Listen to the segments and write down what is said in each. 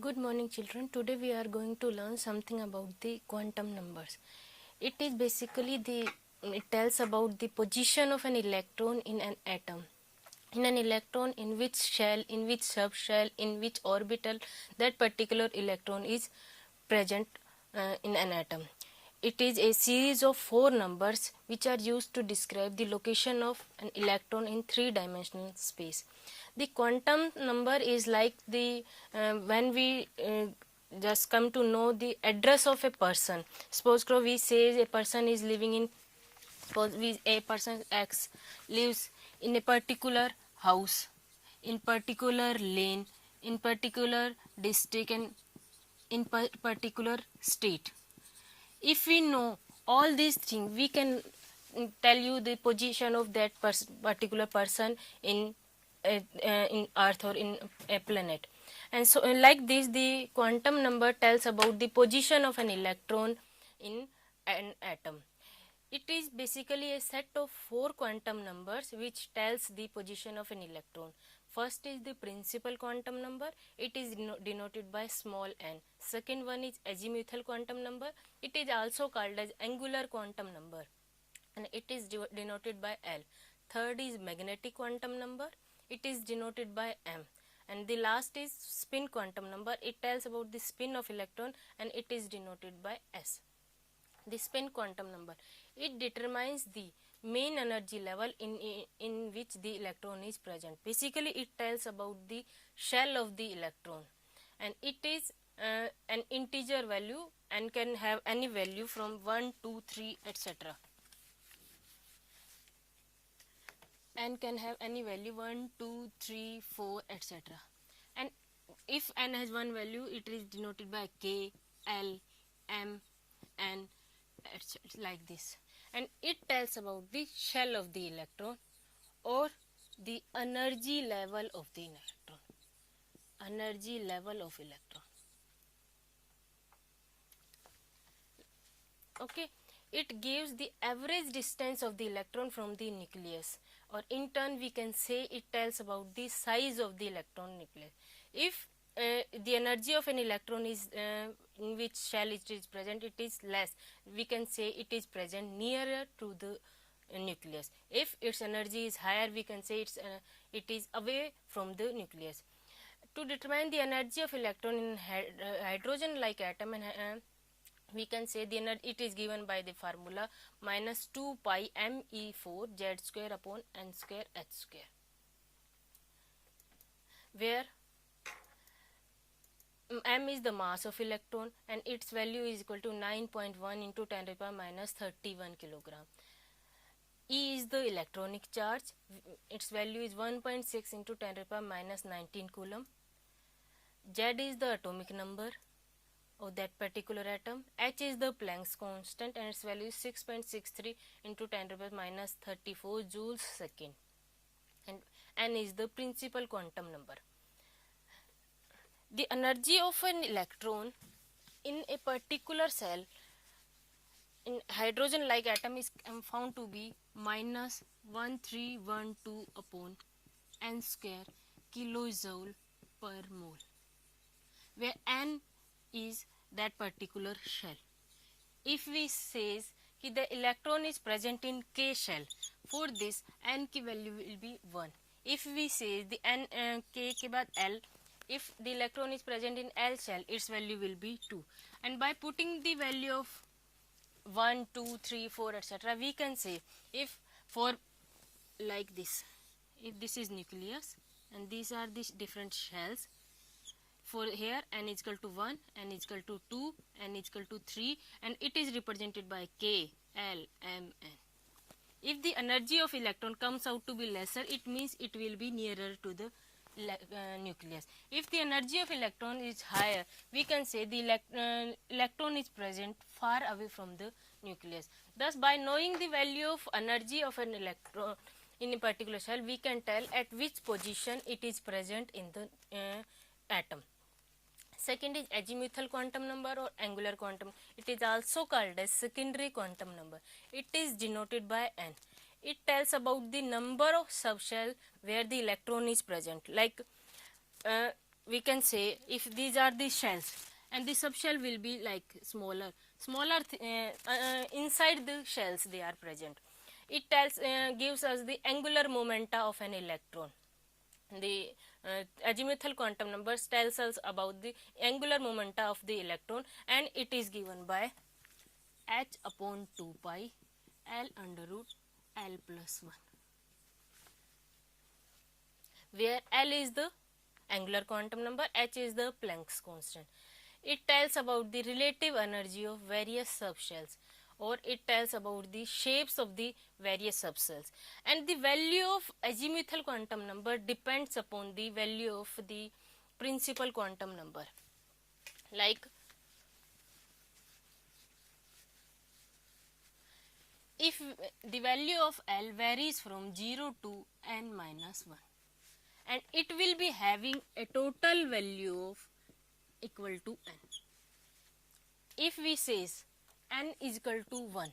Good morning children. Today we are going to learn something about the quantum numbers. It is basically it tells about the position of an electron in an atom. In an electron, in which shell, in which subshell, in which orbital that particular electron is present in an atom. It is a series of 4 numbers which are used to describe the location of an electron in 3-dimensional space. The quantum number is like the when we just come to know the address of a person. Suppose we say a person is living in, suppose a person X lives in a particular house, in particular lane, in particular district, and in particular state. If we know all these things, we can tell you the position of that particular person in earth or in a planet. And so like this, the quantum number tells about the position of an electron in an atom. It is basically a set of 4 quantum numbers which tells the position of an electron. First is the principal quantum number. It is denoted by small n. Second one is azimuthal quantum number. It is also called as angular quantum number, and it is denoted by L. Third is magnetic quantum number. It is denoted by M. And the last is spin quantum number. It tells about the spin of electron, and it is denoted by S. The spin quantum number, it determines the main energy level in which the electron is present. Basically it tells about the shell of the electron, and it is an integer value and can have any value from 1, 2, 3, etc. and can have any value 1, 2, 3, 4, etc. And if n has one value, it is denoted by K, L, M, N, like this. And it tells about the shell of the electron or the energy level of the electron. Energy level of electron. Okay, it gives the average distance of the electron from the nucleus, or in turn we can say it tells about the size of the electron nucleus. If the energy of an electron is in which shell it is present, it is less, we can say it is present nearer to the nucleus. If its energy is higher, we can say it is away from the nucleus. To determine the energy of electron in hydrogen like atom, and we can say the energy, it is given by the formula minus 2 pi me4 z square upon n square h square, where m is the mass of electron and its value is equal to 9.1 into 10 to the power minus 31 kilogram. E is the electronic charge, its value is 1.6 into 10 to the power minus 19 coulomb. Z is the atomic number of that particular atom. H is the Planck's constant and its value is 6.63 into 10 to the power minus 34 joules second. And N is the principal quantum number. The energy of an electron in a particular cell in hydrogen like atom is found to be minus 1312 upon n square kilojoule per mole, where n is that particular shell. If we says कि the electron is present in K shell, for this n की value will be 1. If we say the n K के बाद L, if the electron is present in L shell, its value will be 2. And by putting the value of 1, 2, 3, 4, etc., we can say if for like this, if this is nucleus and these are the different shells, for here n is equal to 1, n is equal to 2, n is equal to 3, and it is represented by K, L, M, N. If the energy of electron comes out to be lesser, it means it will be nearer to the nucleus. If the energy of electron is higher, we can say the electron is present far away from the nucleus. Thus, by knowing the value of energy of an electron in a particular shell, we can tell at which position it is present in the atom. Second is azimuthal quantum number or angular quantum. It is also called as secondary quantum number. It is denoted by n. It tells about the number of subshell where the electron is present. Like we can say if these are the shells and the subshell will be like smaller inside the shells they are present. It gives us the angular momenta of an electron. The azimuthal quantum numbers tells us about the angular momenta of the electron, and it is given by h upon 2 pi L under root L plus 1, where L is the angular quantum number, h is the Planck's constant. It tells about the relative energy of various subshells, or it tells about the shapes of the various subshells, and the value of azimuthal quantum number depends upon the value of the principal quantum number. Like if the value of L varies from 0 to n minus 1, and it will be having a total value of equal to n. If we says n is equal to 1,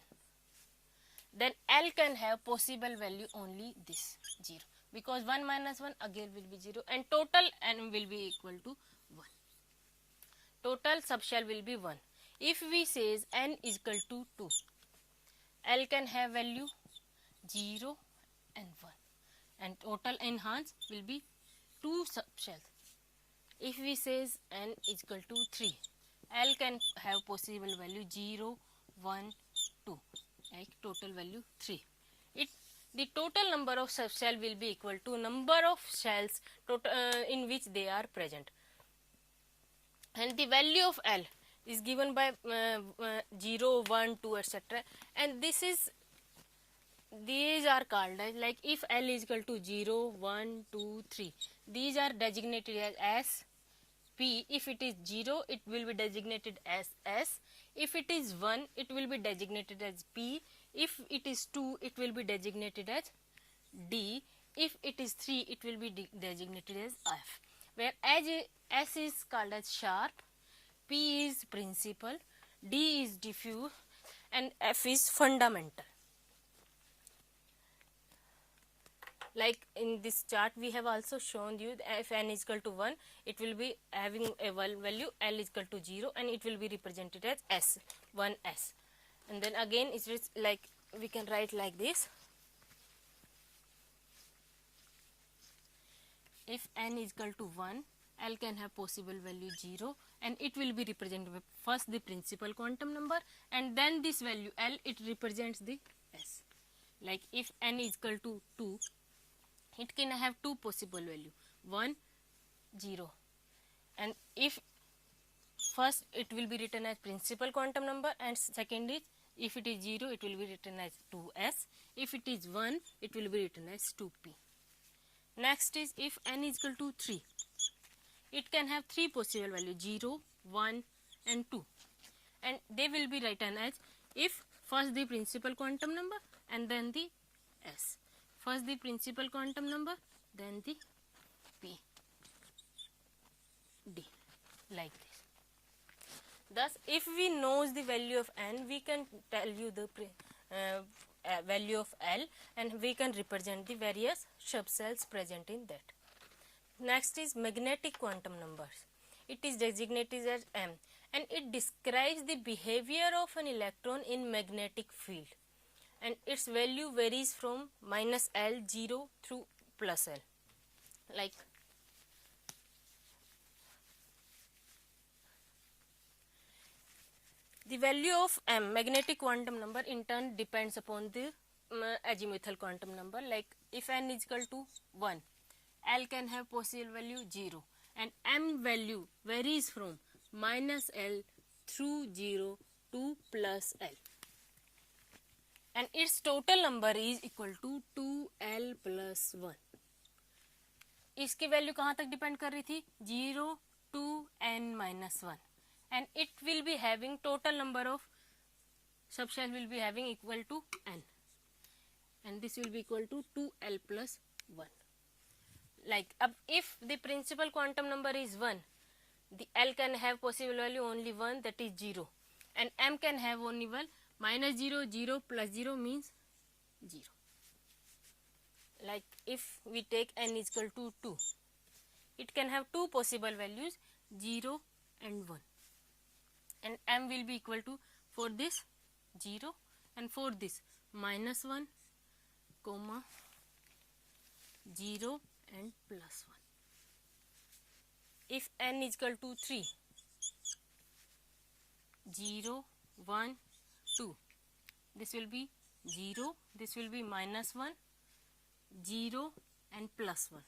then L can have possible value only this 0, because 1 minus 1 again will be 0, and total n will be equal to 1. Total subshell will be 1. If we says n is equal to 2, L can have value 0 and 1, and total enhance will be 2 subshells. If we says n is equal to 3, L can have possible value 0, 1, 2, like total value 3. The total number of subshell will be equal to number of shells in which they are present, and the value of L is given by 0, 1, 2, etc. And these are called as, like if L is equal to 0, 1, 2, 3, these are designated as S, P. If it is 0, it will be designated as S. If it is 1, it will be designated as P. If it is 2, it will be designated as D. If it is 3, it will be designated as F, where S is called as sharp, P is principal, D is diffuse, and F is fundamental. Like in this chart we have also shown you that if n is equal to 1, it will be having a value L is equal to 0, and it will be represented as S, 1S. And then again it is like we can write like this. If n is equal to 1, L can have possible value 0, and it will be represented by first the principal quantum number, and then this value L, it represents the S. Like if n is equal to 2, it can have two possible value, 1, 0, and if first it will be written as principal quantum number, and second is if it is 0, it will be written as 2s, if it is 1, it will be written as 2p. Next is if n is equal to 3, it can have three possible values, 0, 1, and 2, and they will be written as if first the principal quantum number and then the s. First the principal quantum number, then the p, d, like this. Thus, if we know the value of n, we can tell you the value of L, and we can represent the various subshells present in that. Next is magnetic quantum numbers. It is designated as M, and it describes the behavior of an electron in magnetic field, and its value varies from minus L, 0 through plus L. Like the value of M, magnetic quantum number, in turn depends upon the azimuthal quantum number. Like if n is equal to 1, L can have possible value 0, and M value varies from minus L through 0 to plus L, and its total number is equal to 2L plus 1. इसकी value कहाँ तक depend कर रही थी? 0 to n minus 1, and it will be having total number of subshell will be having equal to n, and this will be equal to 2L plus 1. Like if the principal quantum number is 1, the L can have possible value only 1, that is 0, and M can have only 1. Minus 0, 0 plus 0 means 0. Like if we take n is equal to 2, it can have two possible values, 0 and 1, and m will be equal to, for this 0 and for this -1, comma 0 and +1. If n is equal to 3, 0, 1, 2, this will be 0, this will be -1, 0 and +1,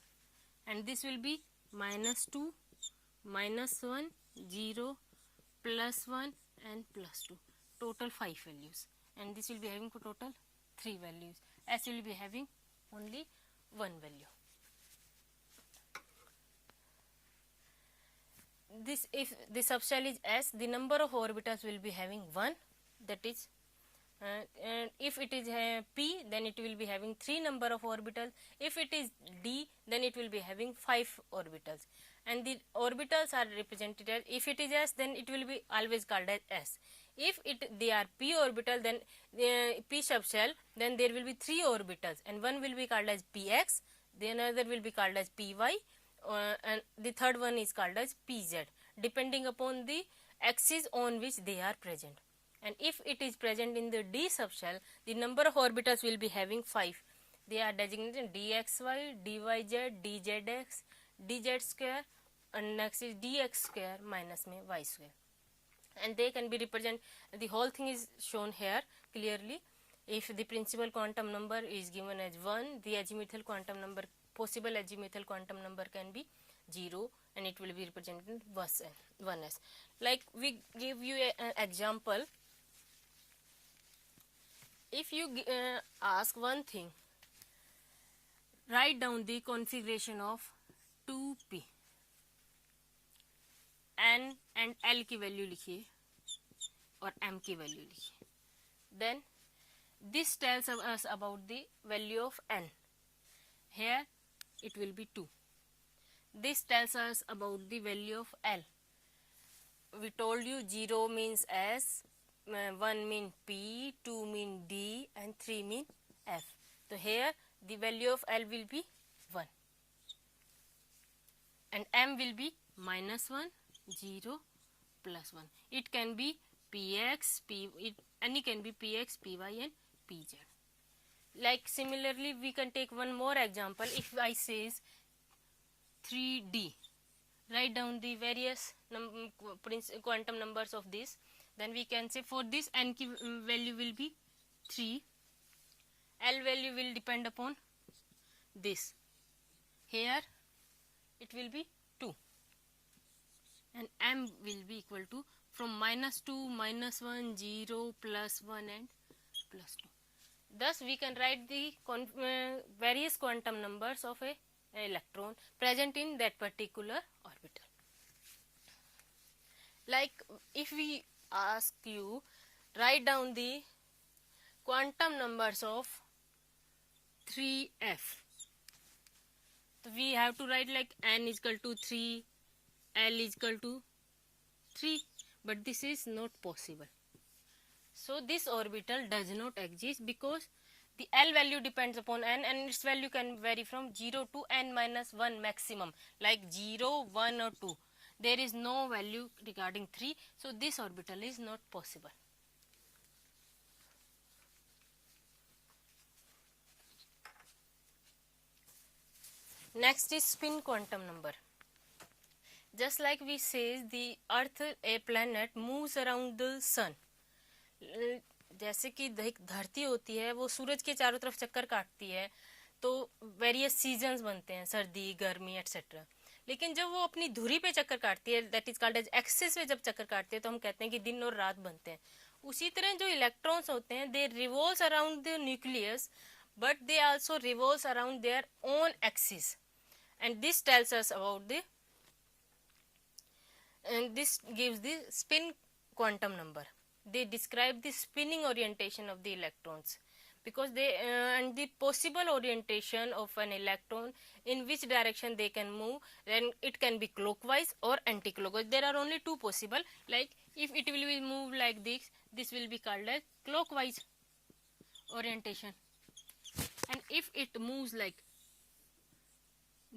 and this will be -2, -1, 0, +1 and +2, total 5 values, and this will be having total 3 values. S will be having only 1 value. This, if the subshell is S, the number of orbitals will be having 1, that is and if it is P, then it will be having 3 number of orbitals. If it is D, then it will be having 5 orbitals, and the orbitals are represented as, if it is S, then it will be always called as S. If they are P orbital, then P subshell, then there will be 3 orbitals, and one will be called as PX, the another will be called as PY, and the third one is called as PZ, depending upon the axis on which they are present. And if it is present in the D subshell, the number of orbitals will be having 5. They are designated DXY, DYZ, DZX, DZ square, and next is DX square minus में Y square. And they can be represented, the whole thing is shown here clearly. If the principal quantum number is given as 1, the azimuthal quantum number, possible azimuthal quantum number can be 0, and it will be represented 1s. Like we give you an example. If you ask one thing, write down the configuration of 2p, n and l की value लिखिए और m की value लिखिए. Then this tells us about the value of n. Here it will be 2. This tells us about the value of l. We told you 0 means S, 1 mean P, 2 mean D, and 3 mean F. So here the value of L will be 1, and M will be -1, 0, +1. It can be Px, any can be Px, Py, and Pz. Like similarly, we can take one more example. If I says 3D, write down the various quantum numbers of this. Then we can say for this n की value will be 3, L value will depend upon this. Here it will be 2, and M will be equal to from -2, -1, 0, +1 and +2. Thus we can write the various quantum numbers of an electron present in that particular orbital. Like if we ask you, write down the quantum numbers of 3f. So we have to write like n is equal to 3, L is equal to 3, but this is not possible. So this orbital does not exist because the L value depends upon n, and its value can vary from 0 to n minus 1 maximum, like 0, 1 or 2. There is no value regarding 3, so this orbital is not possible. Next is spin quantum number. Just like we say the Earth, a planet, moves around the sun. जैसे कि धरती होती है वो सूरज के चारों तरफ चक्कर काटती है, तो वेरियस सीजन्स बनते हैं, सर्दी, गर्मी एटसेट्रा. लेकिन जब वो अपनी धुरी पे चक्कर काटती है, that is called as axis पे जब चक्कर काटती है, तो हम कहते हैं कि दिन और रात बनते हैं. उसी तरह जो इलेक्ट्रॉन्स होते हैं, they revolves around the nucleus, but they also revolves around their own axis, and this tells us about the, and this gives the spin quantum number. They describe the spinning orientation of the electrons, because they and the possible orientation of an electron, in which direction they can move. Then it can be clockwise or anti-clockwise. There are only two possible. Like if it will be move like this will be called as clockwise orientation, and if it moves like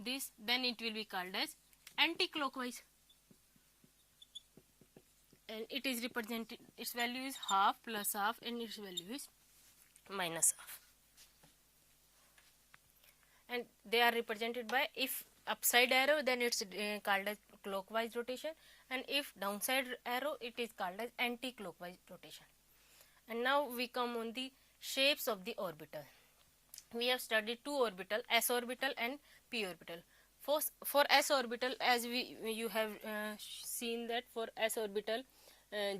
this, then it will be called as anti-clockwise, and it is represented, its value is half, plus half, and its value is minus half. And they are represented by, if upside arrow, then it's called as clockwise rotation, and if downside arrow, it is called as anti-clockwise rotation. And now we come on the shapes of the orbital. We have studied two orbital, s orbital and p orbital. For s orbital, as you have seen that for s orbital,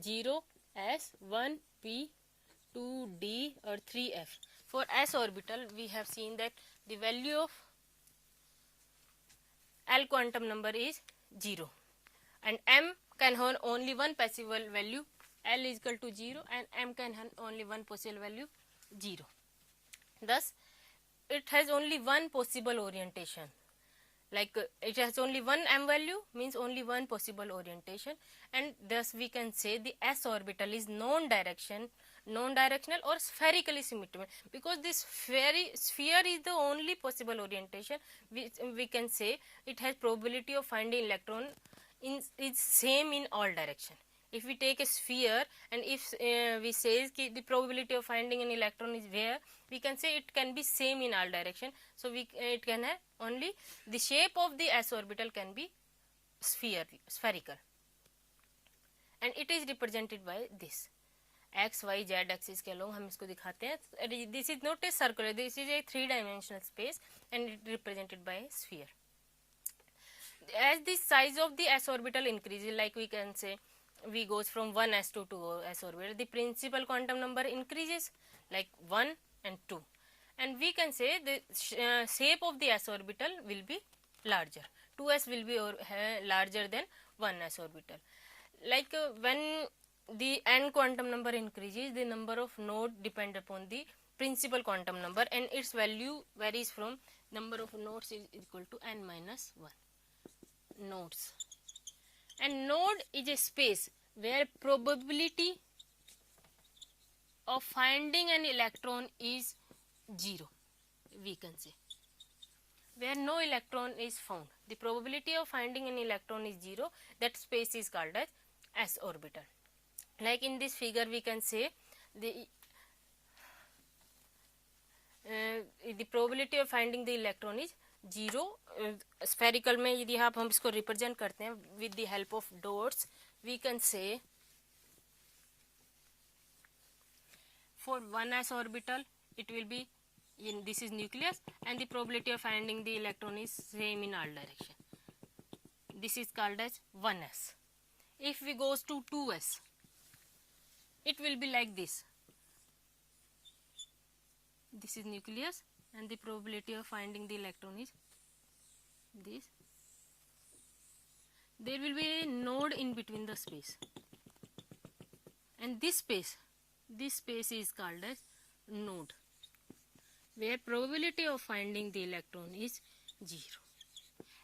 0 s, 1 p, 2 d, or 3 f. For s orbital, we have seen that the value of L quantum number is 0, and m can have only one possible value, L is equal to 0, and m can have only one possible value, 0. Thus, it has only one possible orientation. Like it has only one m value, means only one possible orientation, and thus we can say the s orbital is non-directional or spherically symmetrical, because this sphere is the only possible orientation. We can say it has probability of finding electron is same in all direction. If we take a sphere, and if we say the probability of finding an electron is where, we can say it can be same in all direction. So it can have only the shape of the s orbital can be spherical, and it is represented by this x, y, z axis के along हम इसको दिखाते हैं. This is not a circular, this is a 3-dimensional space, and it represented by a sphere. As the size of the s orbital increases, like we can say we goes from 1s to 2s orbital, the principal quantum number increases, like 1 and 2, and we can say the shape of the s orbital will be larger. 2s will be larger than 1s orbital. Like when the n quantum number increases, the number of nodes depend upon the principal quantum number, and its value varies from number of nodes is equal to n minus 1 nodes. And node is a space where probability of finding an electron is 0, we can say. Where no electron is found, the probability of finding an electron is 0, that space is called as s orbital. Like in this figure we can say the probability of finding the electron is 0. Spherical में यदि आप हम इसको represent करते हैं with the help of dots, we can say for 1s orbital it will be this is nucleus, and the probability of finding the electron is same in all direction. This is called as 1s. If we goes to 2s, it will be like this. This is nucleus, and the probability of finding the electron is this. There will be a node in between the space, and this space is called as node, where probability of finding the electron is 0.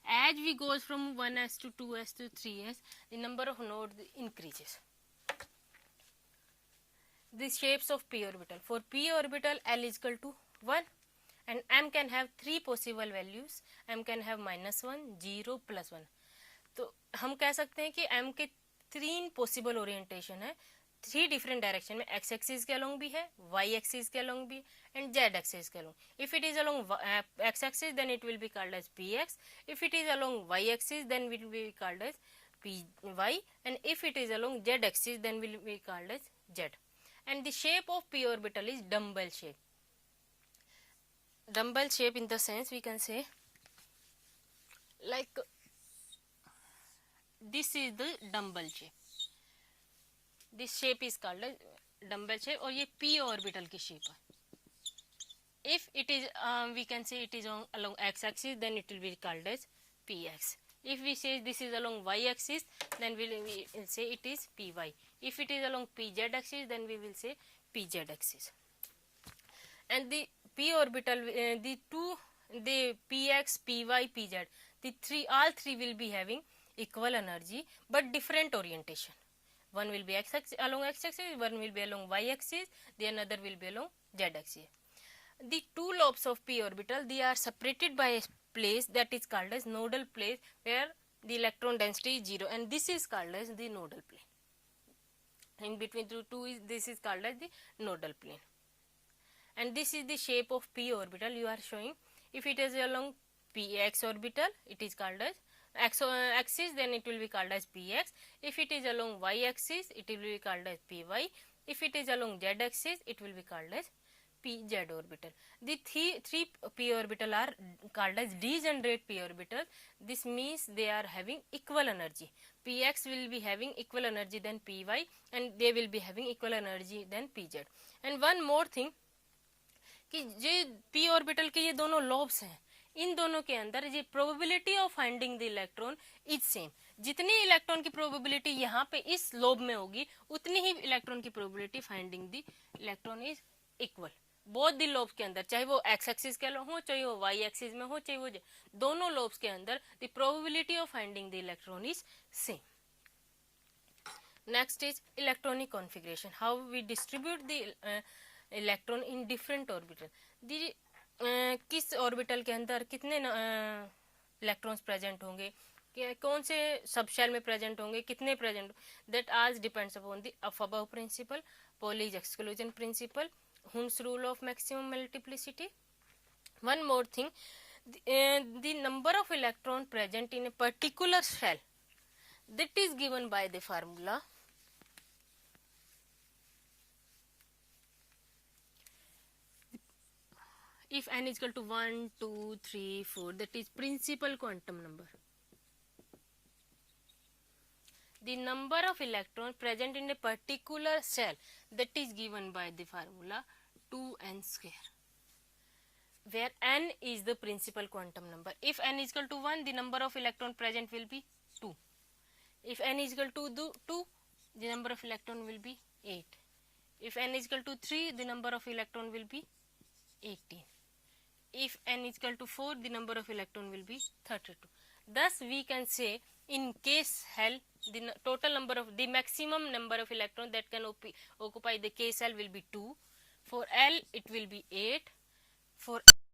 As we goes from 1s to 2s to 3s, the number of nodes increases. The shapes of p orbital. For p orbital, L is equal to 1, and m can have 3 possible values. M can have -1, 0, +1. तो हम कह सकते हैं कि m के 3 possible orientation है, 3 different direction में. x axis के along भी है, y axis के along भी, and z axis के along. If it is along x axis, then it will be called as px. If it is along y axis, then it will be called as py, and if it is along z axis, then will be called as z. And the shape of p orbital is dumbbell shape. Dumbbell shape in the sense we can say like this is the dumbbell shape. This shape is called as dumbbell shape, और ये p orbital की shape है. If it is we can say it is along x axis, then it will be called as px. If we say this is along y axis, then we will say it is py. If it is along pz axis, then we will say pz axis. And the p orbital, the px, py, pz, all three will be having equal energy but different orientation. One will be along x axis, one will be along y axis, the another will be along z axis. The two lobes of p orbital, they are separated by a place that is called as nodal place, where the electron density is 0, and this is called as the nodal plane. In between the two is, this is called as the nodal plane. And this is the shape of p orbital you are showing. If it is along px orbital, it is called as x axis, then it will be called as px. If it is along y axis, it will be called as py. If it is along z axis, it will be called as pz orbital. The three p orbital are called as degenerate p orbital. This means they are having equal energy. Px will be having equal energy than py, and they will be having equal energy than pz. And one more thing, कि जो p orbital के ये दोनों lobes हैं, इन दोनों के अंदर ये probability of finding the electron is same. जितनी इलेक्ट्रॉन की प्रोबेबिलिटी यहाँ पे इस लोब में होगी, उतनी ही इलेक्ट्रॉन की probability finding the electron is equal both the lobes के अंदर, चाहे वो एक्स एक्सिस के हो, चाहे वो वाई एक्सिस में हो, चाहे वो दोनों लोब्स के अंदर the probability of finding the electron is same. Next is electronic configuration, how we distribute the electron in different orbital. किस ऑर्बिटल के अंदर कितने इलेक्ट्रॉन्स प्रेजेंट होंगे, कौन से सब शेल में प्रेजेंट होंगे, कितने प्रेजेंट, दैट आज depends upon the aufbau principle, Pauli's exclusion principle, Hund's rule of maximum multiplicity. One more thing, the number of electron present in a particular shell, that is given by the formula if n is equal to 1, 2, 3, 4, that is principal quantum number. The number of electrons present in a particular cell, that is given by the formula 2n square, where n is the principal quantum number. If n is equal to 1, the number of electron present will be 2. If n is equal to 2, the number of electron will be 8. If n is equal to 3, the number of electron will be 18. If n is equal to 4, the number of electron will be 32. Thus we can say, in case L, the total number of the maximum number of electrons that can occupy the K cell will be 2. For L it will be 8. For